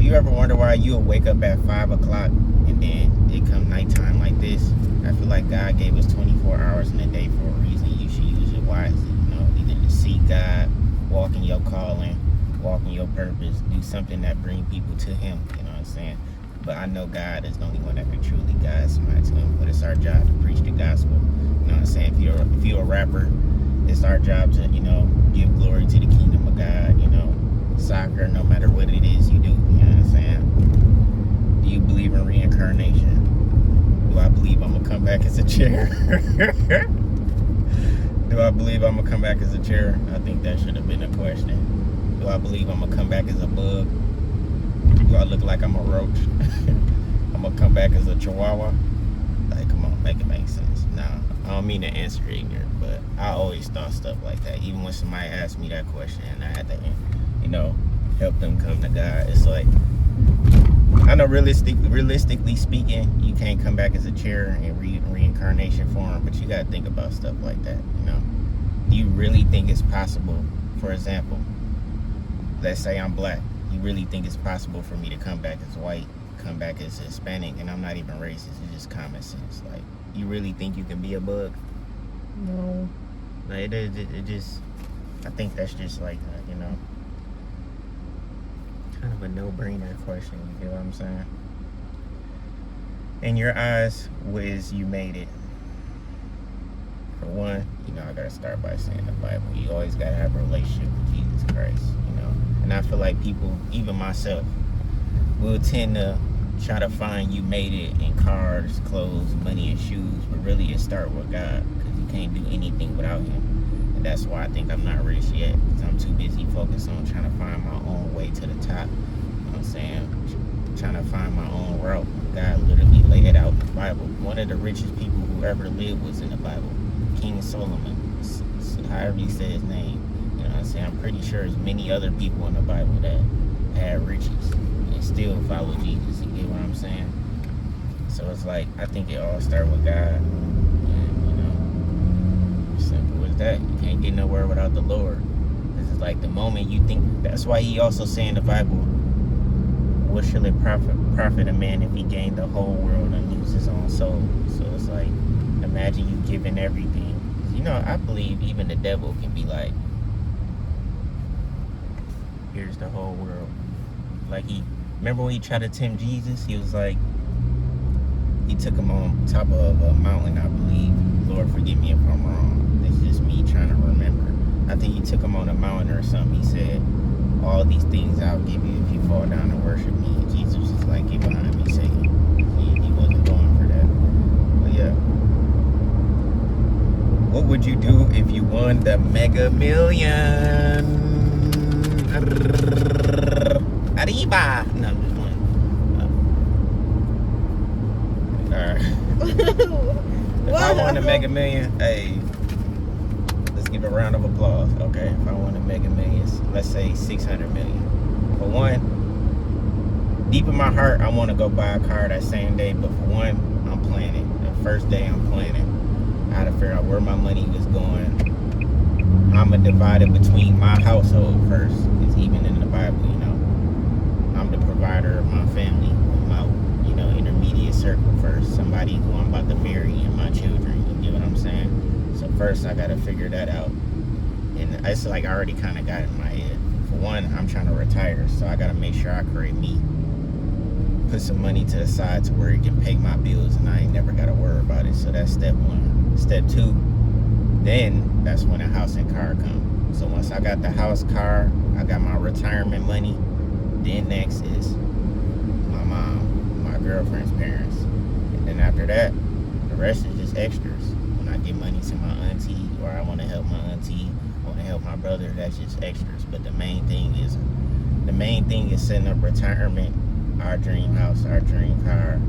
you ever wonder why you'll wake up at 5 o'clock and then it come nighttime like this? I feel like God gave us 24 hours in a day for a reason. You should use it wisely. Either to seek God, walk in your calling, walk in your purpose, do something that bring people to Him. You know what I'm saying? But I know God is the only one that can truly guide somebody to Him. But it's our job to preach the gospel. You know what I'm saying? If you're a rapper, it's our job to give glory to the kingdom of God. Soccer, no matter what it is you do. You know what I'm saying? Do you believe in reincarnation? Do I believe I'm gonna come back as a chair? Do I believe I'm gonna come back as a chair? I think that should have been a question. Do I believe I'm gonna come back as a bug? Do I look like I'm a roach? I'm gonna come back as a chihuahua? Like, come on, make it make sense. Nah, I don't mean to answer ignorant, but I always thought stuff like that. Even when somebody asked me that question and I had to, help them come to God. It's like, I know realistically speaking, you can't come back as a chair in reincarnation form, but you gotta think about stuff like that. Do you really think it's possible? For example, let's say I'm black. You really think it's possible for me to come back as white, come back as Hispanic, and I'm not even racist? It's just common sense. Like, you really think you can be a bug? No. Like, it just, I think that's just like, kind of a no-brainer question. You get what I'm saying? In your eyes, Wiz, you made it. For one, I gotta start by saying the Bible. You always gotta have a relationship with Jesus Christ, And I feel like people, even myself, will tend to try to find you made it in cars, clothes, money, and shoes, but really it starts with God, because you can't do anything without Him. And that's why I think I'm not rich yet, because I'm too busy focused on trying to find my own way to the top. You know what I'm saying? Trying to find my own route. God literally laid it out in the Bible. One of the richest people who ever lived was in the Bible. King Solomon, however you say his name. You know what I'm saying? I'm pretty sure there's many other people in the Bible that had riches and still follow Jesus. You get what I'm saying? So it's like, I think it all starts with God. And, simple as that. You can't get nowhere without the Lord. This is like the moment you think. That's why He also say in the Bible, what shall it profit a man if he gained the whole world and lose his own soul? So it's like, imagine you giving everything. I believe even the devil can be like, here's the whole world. Like, remember when he tried to tempt Jesus? He was like, he took him on top of a mountain, I believe. Lord, forgive me if I'm wrong. It's just me trying to remember. I think he took him on a mountain or something. He said, all these things I'll give you if you fall down and worship me. And Jesus was like, get behind me, Satan. He wasn't going for that. But yeah. What would you do if you won the Mega Million? Arriba! No, I'm just playing. Alright. If I won the Mega Million, hey, let's give a round of applause. Okay, if I won the Mega Millions, let's say 600 million. For one, deep in my heart, I want to go buy a car that same day, but for one, I'm planning. The first day I'm planning. I had to figure out where my money was going. I'm going to divide it between my household first. It's even in the Bible, I'm the provider of my family, my, intermediate circle first. Somebody who I'm about to marry and my children. You get what I'm saying? So first, I got to figure that out. And it's like I already kind of got it in my head. For one, I'm trying to retire, so I got to make sure I create me. Put some money to the side to where it can pay my bills and I ain't never got to worry about it. So that's step one. Step two, then that's when the house and car come. So once I got the house, car, I got my retirement money, then next is my mom, my girlfriend's parents. And then after that, the rest is just extras. When I give money to my auntie, or I want to help my auntie, I want to help my brother, that's just extras. But the main thing is setting up retirement, our dream house, our dream car,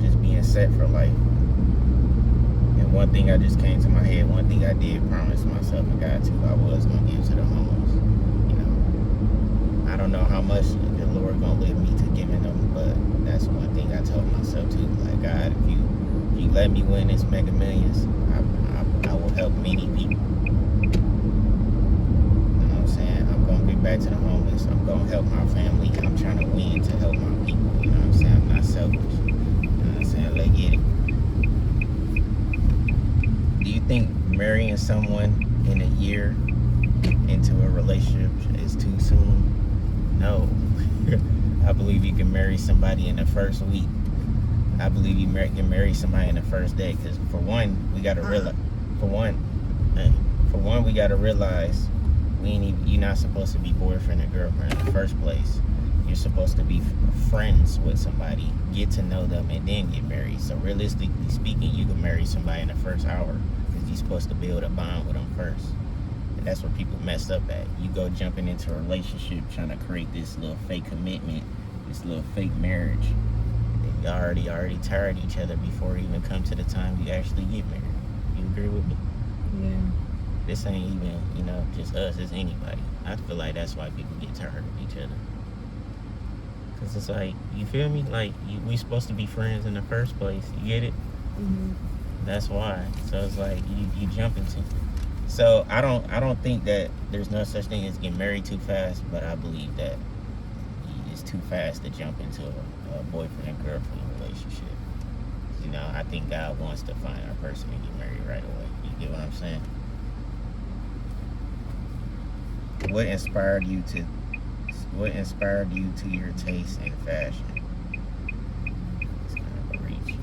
just being set for life. And one thing I just came to my head, one thing I did promise myself and God too, I was going to give to the homeless. I don't know how much the Lord going to lead me to giving them, but that's one thing I told myself too. Like, God, if you let me win this Mega Millions, I will help many people. You know what I'm saying? I'm going to be back to the homeless. I'm gonna help my family. I'm trying to win to help my people. You know what I'm saying? I'm not selfish. You know what I'm saying? Let's get it. Do you think marrying someone in a year into a relationship is too soon? No. I believe you can marry somebody in the first week. I believe you can marry somebody in the first day. Because for one, we gotta realize. For one, we gotta realize you're not supposed to be boyfriend and girlfriend in the first place. You're supposed to be friends with somebody, get to know them, and then get married. So realistically speaking, you can marry somebody in the first hour because you're supposed to build a bond with them first. And that's where people messed up at. You go jumping into a relationship trying to create this little fake commitment, this little fake marriage. And you already tired of each other before you even come to the time you actually get married. You agree with me? Yeah. This ain't even, just us, it's anybody. I feel like that's why people get tired of each other. Because it's like, you feel me? Like, we supposed to be friends in the first place. You get it? Mm-hmm. That's why. So it's like, you jump into. So I don't think that there's no such thing as getting married too fast, but I believe that it's too fast to jump into a boyfriend and girlfriend relationship. I think God wants to find our person and get married right away. You get what I'm saying? What inspired you to your taste in fashion? It's kind of a reach.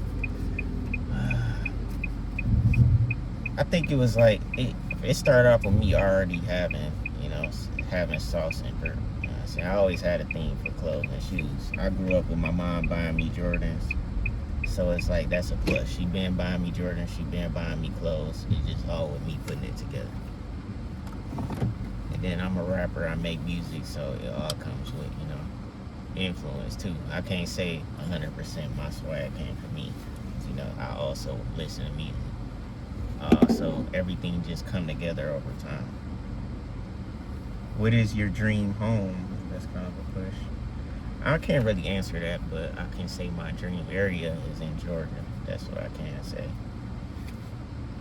I think it was like it started off with me already having sauce in her. I always had a thing for clothes and shoes. I grew up with my mom buying me Jordans. So it's like, that's a plus. She been buying me Jordans, she been buying me clothes. It's just all with me putting it together. And then I'm a rapper, I make music, so it all comes with, influence too. I can't say 100% my swag came from me. I also listen to music. So everything just come together over time. What is your dream home? That's kind of a push. I can't really answer that, but I can say my dream area is in Georgia. That's what I can say.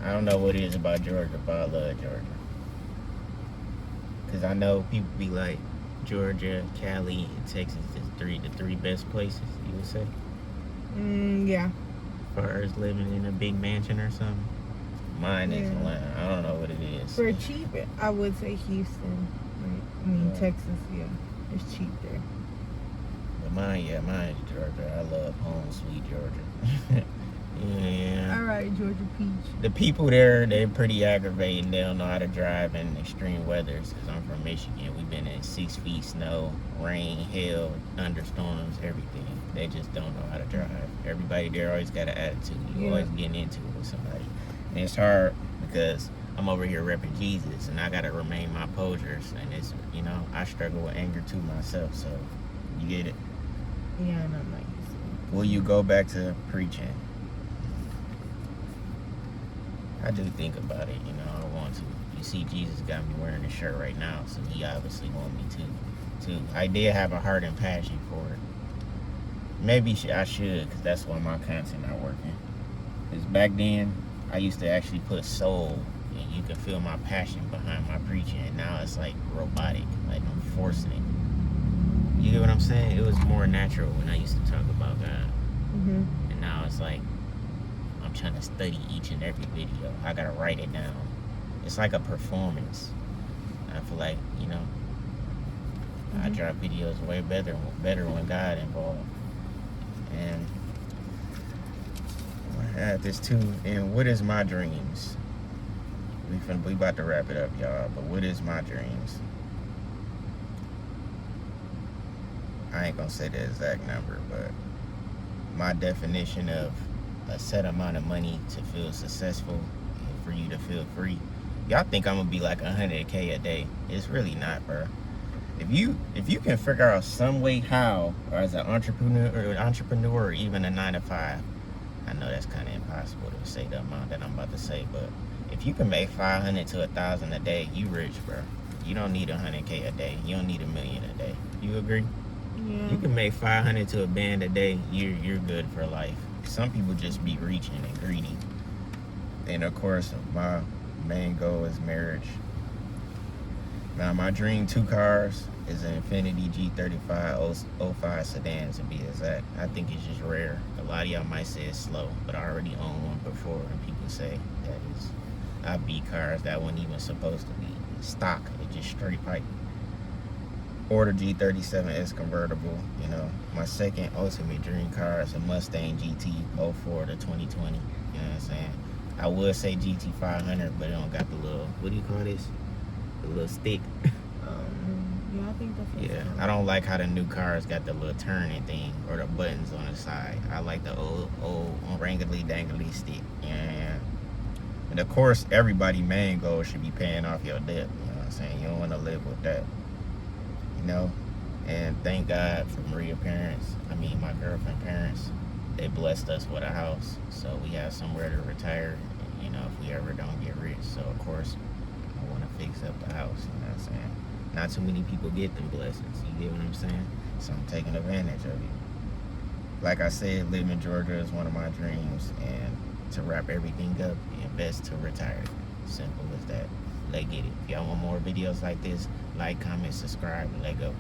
I don't know what it is about Georgia, but I love Georgia. Because I know people be like, Georgia, Cali, and Texas is the three best places, you would say? Yeah. As far as living in a big mansion or something. Mine is Atlanta. I don't know what it is. For cheap, I would say Houston. Texas, yeah. It's cheap there. But mine is Georgia. I love home, sweet Georgia. Yeah. All right, Georgia Peach. The people there, they're pretty aggravating. They don't know how to drive in extreme weathers. Because I'm from Michigan. We've been in 6 feet snow, rain, hail, thunderstorms, everything. They just don't know how to drive. Everybody there always got an attitude. You always getting into it with somebody. And it's hard because I'm over here repping Jesus. And I got to remain my posers. And it's, I struggle with anger too myself. So, you get it? Yeah, and I'm like you said. Will you go back to preaching? I do think about it, I want to. You see, Jesus got me wearing this shirt right now, so he obviously want me to. I did have a heart and passion for it. Maybe I should, because that's why my content not working. Because back then, I used to actually put soul, and you could feel my passion behind my preaching, and now it's like robotic, like I'm forcing it. You get what I'm saying? It was more natural when I used to talk about God. Mm-hmm. And now it's like, I'm trying to study each and every video. I gotta write it down. It's like a performance. I feel like, I drop videos way better when God involved. And I had this too. And what is my dreams? We about to wrap it up, y'all. But what is my dreams? I ain't gonna say the exact number, but my definition of a set amount of money to feel successful and for you to feel free. Y'all think I'm gonna be like 100K a day. It's really not, bro. If you can figure out some way how, or as an entrepreneur or even a 9-to-5, I know that's kind of impossible to say the amount that I'm about to say, but if you can make 500 to 1,000 a day, you rich, bro. You don't need 100K a day. You don't need $1 million a day. You agree? Yeah. You can make 500 to a band a day. You're good for life. Some people just be reaching and greedy. And of course, my main goal is marriage. Now, my dream 2 cars is an Infiniti G35 05 sedan, to be exact. I think it's just rare. A lot of y'all might say it's slow, but I already owned one before, and people say that is, I beat cars that wasn't even supposed to be stock. It's just straight pipe. Or the G37S convertible. You know, my second ultimate dream car is a Mustang GT 04 to 2020. You know what I'm saying? I would say GT 500, but it don't got the little, what do you call this? The little stick. Yeah, I think that's Yeah, I don't like how the new cars got the little turning thing or the buttons on the side. I like the old wrangly dangly stick. Yeah. And of course, everybody main goal should be paying off your debt. You know what I'm saying? You don't want to live with that. You know? And thank God for Maria's parents. I mean, my girlfriend's parents. They blessed us with a house. So we have somewhere to retire, you know, if we ever don't get rich. So, of course, I want to fix up the house. You know what I'm saying? Not too many people get them blessings. You get what I'm saying? So I'm taking advantage of it. Like I said, living in Georgia is one of my dreams. And to wrap everything up, invest to retire. Simple as that. Let's get it. If y'all want more videos like this, like, comment, subscribe, and let go.